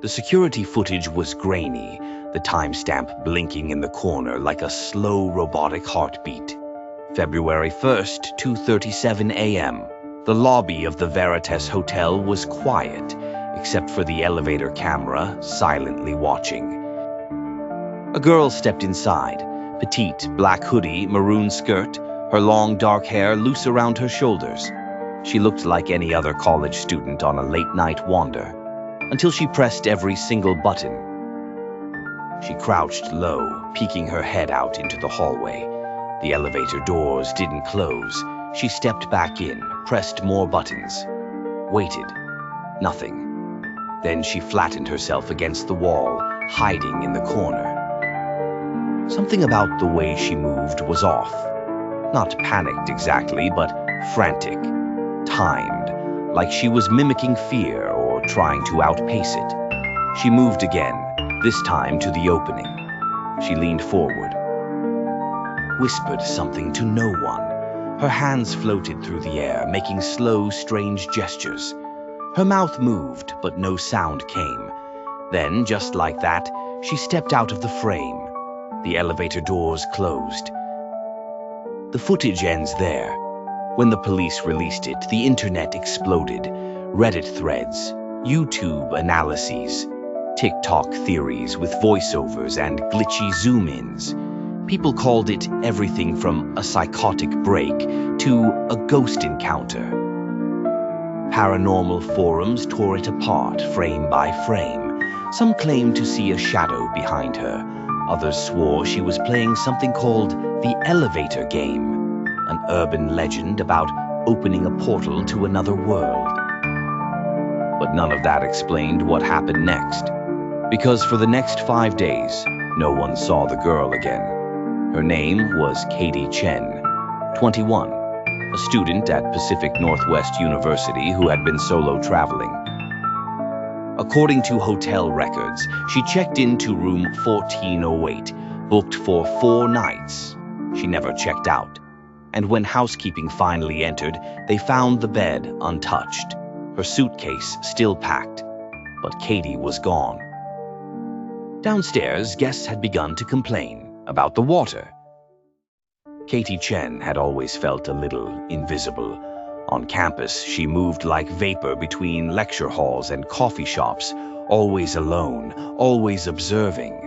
The security footage was grainy, the timestamp blinking in the corner like a slow robotic heartbeat. February 1st, 2:37 a.m. The lobby of the Veritas Hotel was quiet, except for the elevator camera silently watching. A girl stepped inside, petite, black hoodie, maroon skirt, her long dark hair loose around her shoulders. She looked like any other college student on a late-night wander, until she pressed every single button. She crouched low, peeking her head out into the hallway. The elevator doors didn't close. She stepped back in, pressed more buttons, waited. Nothing. Then she flattened herself against the wall, hiding in the corner. Something about the way she moved was off. Not panicked exactly, but frantic, timed, like she was mimicking fear or trying to outpace it. She moved again, this time to the opening. She leaned forward, whispered something to no one. Her hands floated through the air, making slow, strange gestures. Her mouth moved, but no sound came. Then, just like that, she stepped out of the frame. The elevator doors closed. The footage ends there. When the police released it, the internet exploded. Reddit threads, YouTube analyses, TikTok theories with voiceovers and glitchy zoom-ins. People called it everything from a psychotic break to a ghost encounter. Paranormal forums tore it apart, frame by frame. Some claimed to see a shadow behind her. Others swore she was playing something called the elevator game, an urban legend about opening a portal to another world. But none of that explained what happened next, because for the next 5 days, no one saw the girl again. Her name was Katie Chen, 21, a student at Pacific Northwest University who had been solo traveling. According to hotel records, she checked into room 1408, booked for 4 nights. She never checked out. And when housekeeping finally entered, they found the bed untouched, her suitcase still packed, but Katie was gone. Downstairs, guests had begun to complain about the water. Katie Chen had always felt a little invisible. On campus, she moved like vapor between lecture halls and coffee shops, always alone, always observing.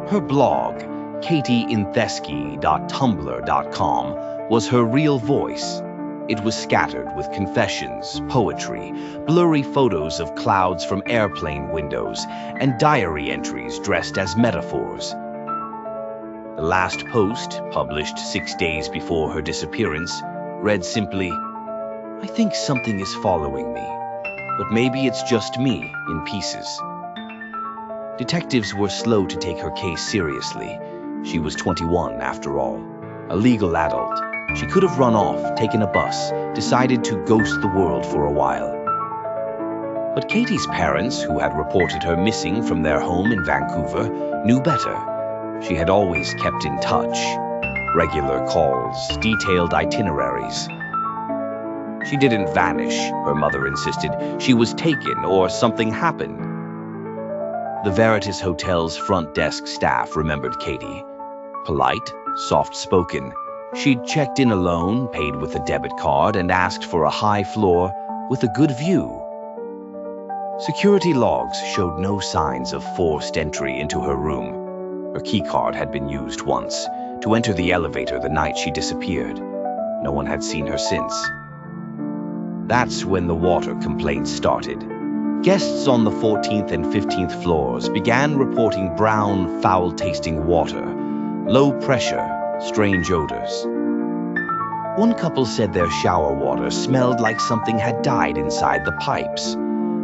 Her blog, katieintheski.tumblr.com, was her real voice. It was scattered with confessions, poetry, blurry photos of clouds from airplane windows, and diary entries dressed as metaphors. The last post, published 6 days before her disappearance, read simply, "I think something is following me, but maybe it's just me in pieces." Detectives were slow to take her case seriously. She was 21 after all, a legal adult. She could have run off, taken a bus, decided to ghost the world for a while. But Katie's parents, who had reported her missing from their home in Vancouver, knew better. She had always kept in touch. Regular calls, detailed itineraries. She didn't vanish, her mother insisted. She was taken or something happened. The Veritas Hotel's front desk staff remembered Katie. Polite, soft-spoken. She'd checked in alone, paid with a debit card, and asked for a high floor with a good view. Security logs showed no signs of forced entry into her room. Her keycard had been used once, to enter the elevator the night she disappeared. No one had seen her since. That's when the water complaints started. Guests on the 14th and 15th floors began reporting brown, foul-tasting water, low pressure, strange odors. One couple said their shower water smelled like something had died inside the pipes.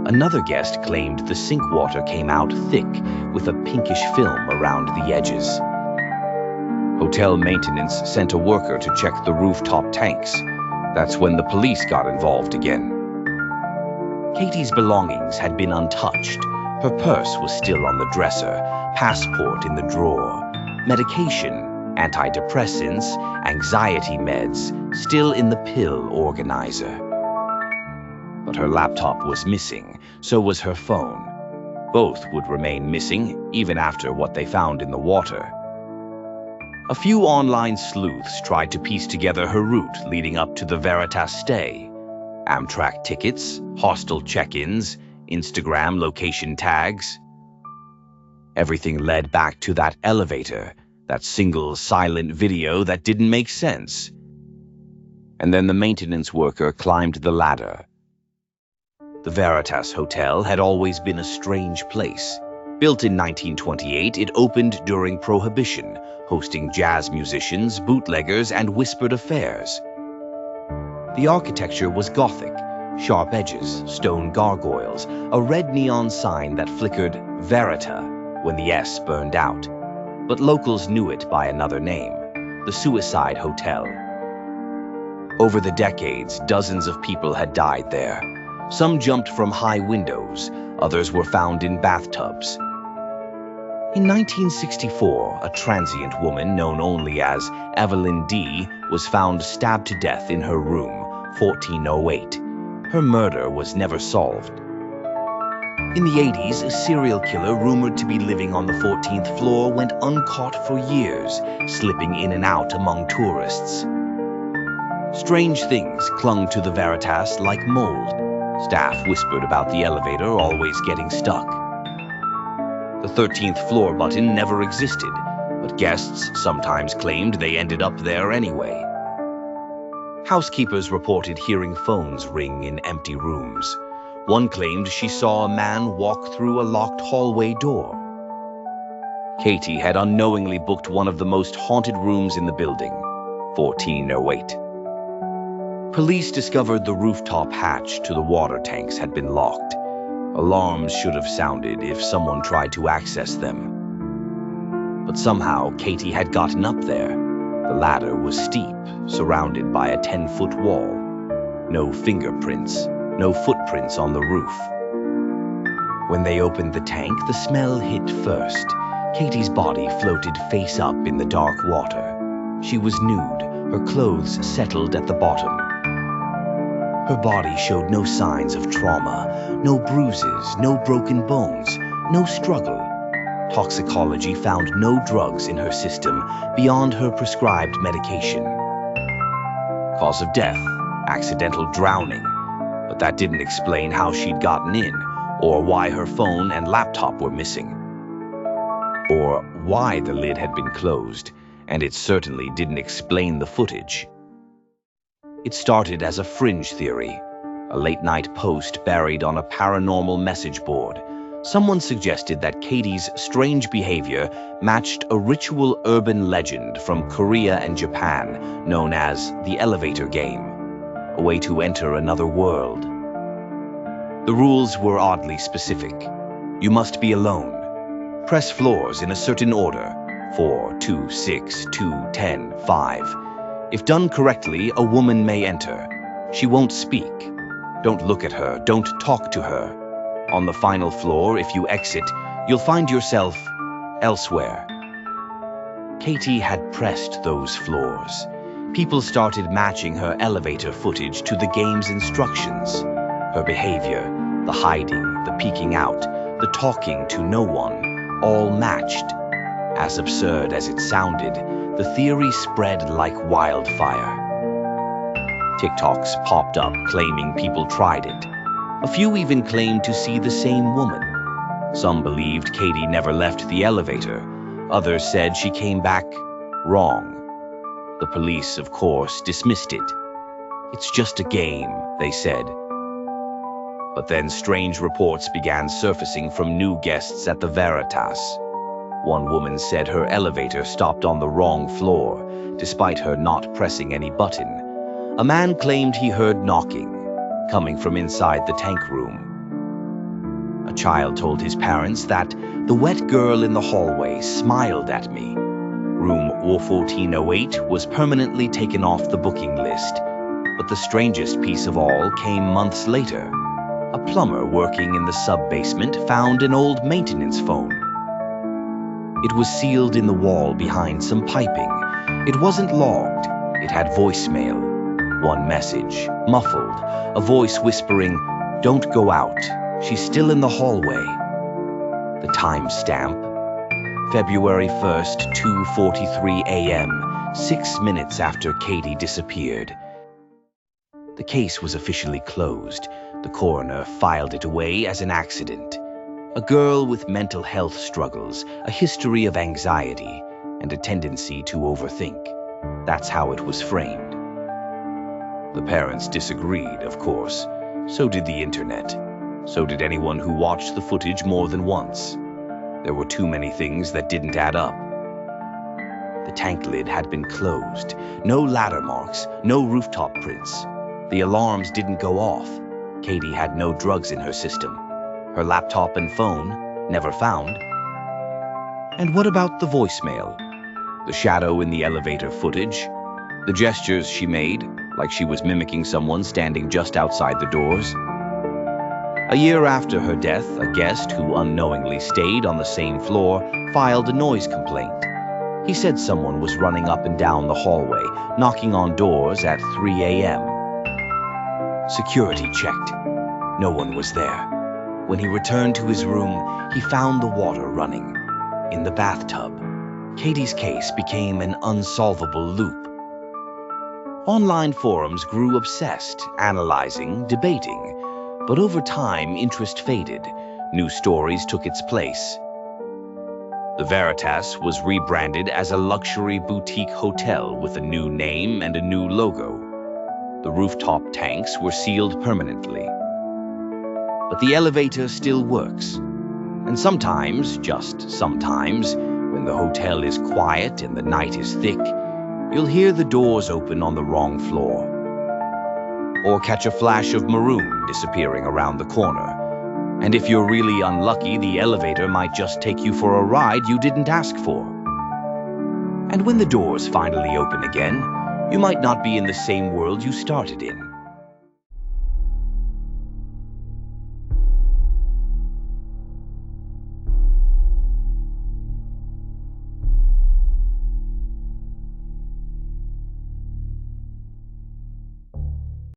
Another guest claimed the sink water came out thick with a pinkish film around the edges. Hotel maintenance sent a worker to check the rooftop tanks. That's when the police got involved again. Katie's belongings had been untouched. Her purse was still on the dresser, passport in the drawer, medication, antidepressants, anxiety meds, still in the pill organizer. But her laptop was missing, so was her phone. Both would remain missing, even after what they found in the water. A few online sleuths tried to piece together her route leading up to the Veritas stay. Amtrak tickets, hostel check-ins, Instagram location tags. Everything led back to that elevator, that single silent video that didn't make sense. And then the maintenance worker climbed the ladder. The Veritas Hotel had always been a strange place. Built in 1928, it opened during Prohibition, hosting jazz musicians, bootleggers, and whispered affairs. The architecture was Gothic, sharp edges, stone gargoyles, a red neon sign that flickered Verita when the S burned out. But locals knew it by another name, the Suicide Hotel. Over the decades, dozens of people had died there. Some jumped from high windows, others were found in bathtubs. In 1964, a transient woman known only as Evelyn D. was found stabbed to death in her room, 1408. Her murder was never solved. In the 80s, a serial killer rumored to be living on the 14th floor went uncaught for years, slipping in and out among tourists. Strange things clung to the Veritas like mold. Staff whispered about the elevator always getting stuck. The 13th floor button never existed, but guests sometimes claimed they ended up there anyway. Housekeepers reported hearing phones ring in empty rooms. One claimed she saw a man walk through a locked hallway door. Katie had unknowingly booked one of the most haunted rooms in the building, 1408. Police discovered the rooftop hatch to the water tanks had been locked. Alarms should have sounded if someone tried to access them. But somehow Katie had gotten up there. The ladder was steep, surrounded by a 10-foot wall. No fingerprints, no footprints on the roof. When they opened the tank, the smell hit first. Katie's body floated face up in the dark water. She was nude, her clothes settled at the bottom. Her body showed no signs of trauma, no bruises, no broken bones, no struggle. Toxicology found no drugs in her system beyond her prescribed medication. Cause of death, accidental drowning, but that didn't explain how she'd gotten in, or why her phone and laptop were missing, or why the lid had been closed, and it certainly didn't explain the footage. It started as a fringe theory, a late-night post buried on a paranormal message board. Someone suggested that Katie's strange behavior matched a ritual urban legend from Korea and Japan known as the elevator game, a way to enter another world. The rules were oddly specific. You must be alone. Press floors in a certain order, 4, 2, 6, 2, 10, 5. If done correctly, a woman may enter. She won't speak. Don't look at her, don't talk to her. On the final floor, if you exit, you'll find yourself elsewhere. Katie had pressed those floors. People started matching her elevator footage to the game's instructions. Her behavior, the hiding, the peeking out, the talking to no one, all matched. As absurd as it sounded, the theory spread like wildfire. TikToks popped up claiming people tried it. A few even claimed to see the same woman. Some believed Katie never left the elevator. Others said she came back wrong. The police, of course, dismissed it. It's just a game, they said. But then strange reports began surfacing from new guests at the Veritas. One woman said her elevator stopped on the wrong floor, despite her not pressing any button. A man claimed he heard knocking, coming from inside the tank room. A child told his parents that the wet girl in the hallway smiled at me. Room 1408 was permanently taken off the booking list. But the strangest piece of all came months later. A plumber working in the sub-basement found an old maintenance phone. It was sealed in the wall behind some piping. It wasn't logged. It had voicemail. One message, muffled, a voice whispering, "Don't go out. She's still in the hallway." The timestamp, February 1st, 2:43 a.m., 6 minutes after Katie disappeared. The case was officially closed. The coroner filed it away as an accident. A girl with mental health struggles, a history of anxiety, and a tendency to overthink. That's how it was framed. The parents disagreed, of course. So did the internet. So did anyone who watched the footage more than once. There were too many things that didn't add up. The tank lid had been closed. No ladder marks, no rooftop prints. The alarms didn't go off. Katie had no drugs in her system. Her laptop and phone, never found. And what about the voicemail? The shadow in the elevator footage? The gestures she made, like she was mimicking someone standing just outside the doors? A year after her death, a guest who unknowingly stayed on the same floor filed a noise complaint. He said someone was running up and down the hallway, knocking on doors at 3 a.m. Security checked. No one was there. When he returned to his room, he found the water running in the bathtub. Katie's case became an unsolvable loop. Online forums grew obsessed, analyzing, debating. But over time, interest faded. New stories took its place. The Veritas was rebranded as a luxury boutique hotel with a new name and a new logo. The rooftop tanks were sealed permanently. But the elevator still works. And sometimes, just sometimes, when the hotel is quiet and the night is thick, you'll hear the doors open on the wrong floor. Or catch a flash of maroon disappearing around the corner. And if you're really unlucky, the elevator might just take you for a ride you didn't ask for. And when the doors finally open again, you might not be in the same world you started in.